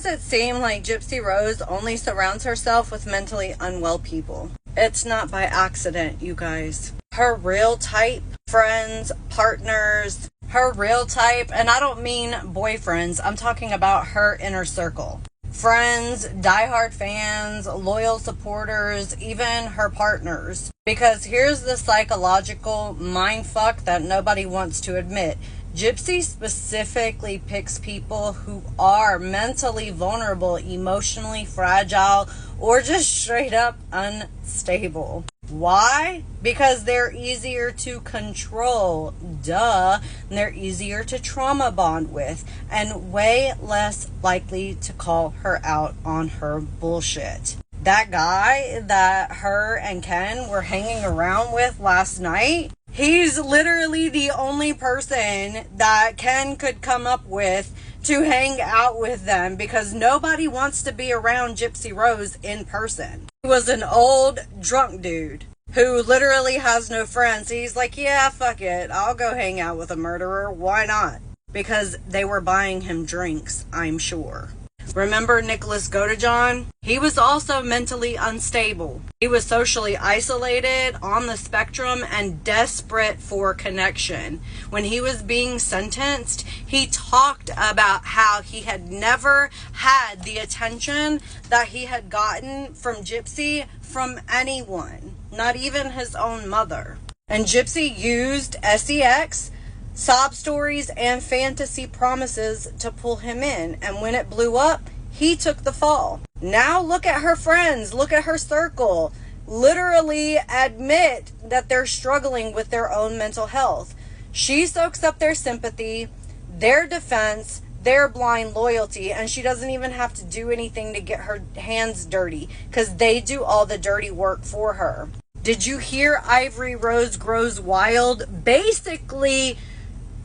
it seem like Gypsy Rose only surrounds herself with mentally unwell people? It's not by accident, you guys. Her real type, friends, partners, her real type, and I don't mean boyfriends, I'm talking about her inner circle. Friends, diehard fans, loyal supporters, even her partners. Because here's the psychological mindfuck that nobody wants to admit. Gypsy specifically picks people who are mentally vulnerable, emotionally fragile, or just straight up unstable. Why? Because they're easier to control, duh, and they're easier to trauma bond with, and way less likely to call her out on her bullshit. That guy that her and Ken were hanging around with last night, he's literally the only person that Ken could come up with to hang out with them, because nobody wants to be around Gypsy Rose in person. He was an old drunk dude who literally has no friends. He's like, yeah, fuck it, I'll go hang out with a murderer. Why not? Because they were buying him drinks, I'm sure. Remember Nicholas Godejohn? He was also mentally unstable. He was socially isolated, on the spectrum, and desperate for connection. When he was being sentenced, he talked about how he had never had the attention that he had gotten from Gypsy from anyone, not even his own mother. And Gypsy used sex, sob stories, and fantasy promises to pull him in, and when it blew up, he took the fall. Now look at her friends, look at her circle, literally admit that they're struggling with their own mental health. She soaks up their sympathy, their defense, their blind loyalty, and she doesn't even have to do anything to get her hands dirty, because they do all the dirty work for her. Did you hear Ivory Rose Grows Wild basically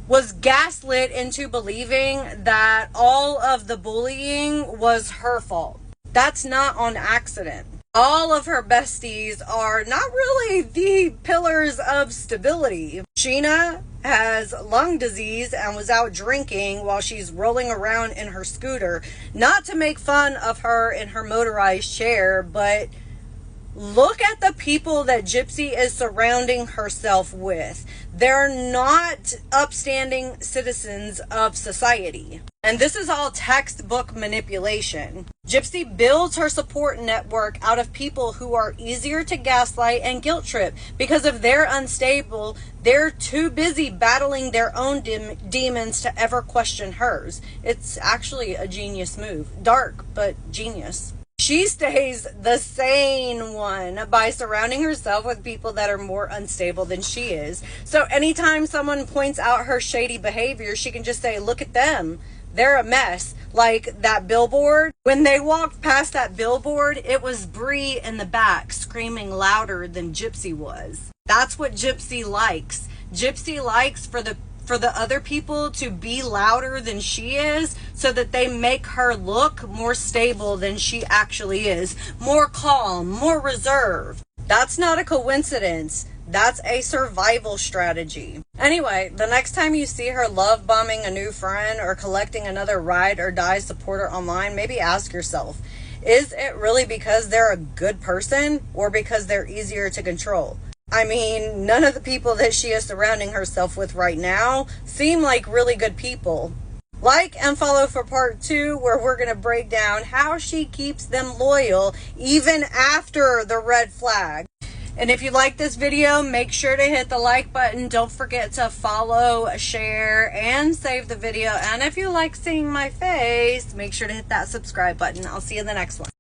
was gaslit into believing that all of the bullying was her fault? That's not on accident. All of her besties are not really the pillars of stability. Sheena has lung disease and was out drinking while she's rolling around in her scooter. Not to make fun of her in her motorized chair, but look at the people that Gypsy is surrounding herself with. They're not upstanding citizens of society. And this is all textbook manipulation. Gypsy builds her support network out of people who are easier to gaslight and guilt trip, because if they're unstable, they're too busy battling their own demons to ever question hers. It's actually a genius move. Dark, but genius. She stays the sane one by surrounding herself with people that are more unstable than she is. So anytime someone points out her shady behavior, she can just say, look at them. They're a mess. Like that billboard. When they walked past that billboard, it was Bree in the back screaming louder than Gypsy was. That's what Gypsy likes. Gypsy likes for the other people to be louder than she is, so that they make her look more stable than she actually is. More calm, more reserved. That's not a coincidence. That's a survival strategy. Anyway, the next time you see her love bombing a new friend or collecting another ride or die supporter online, maybe ask yourself, is it really because they're a good person or because they're easier to control? I mean, none of the people that she is surrounding herself with right now seem like really good people. Like and follow for part 2, where we're going to break down how she keeps them loyal even after the red flag. And if you like this video, make sure to hit the like button. Don't forget to follow, share, and save the video. And if you like seeing my face, make sure to hit that subscribe button. I'll see you in the next one.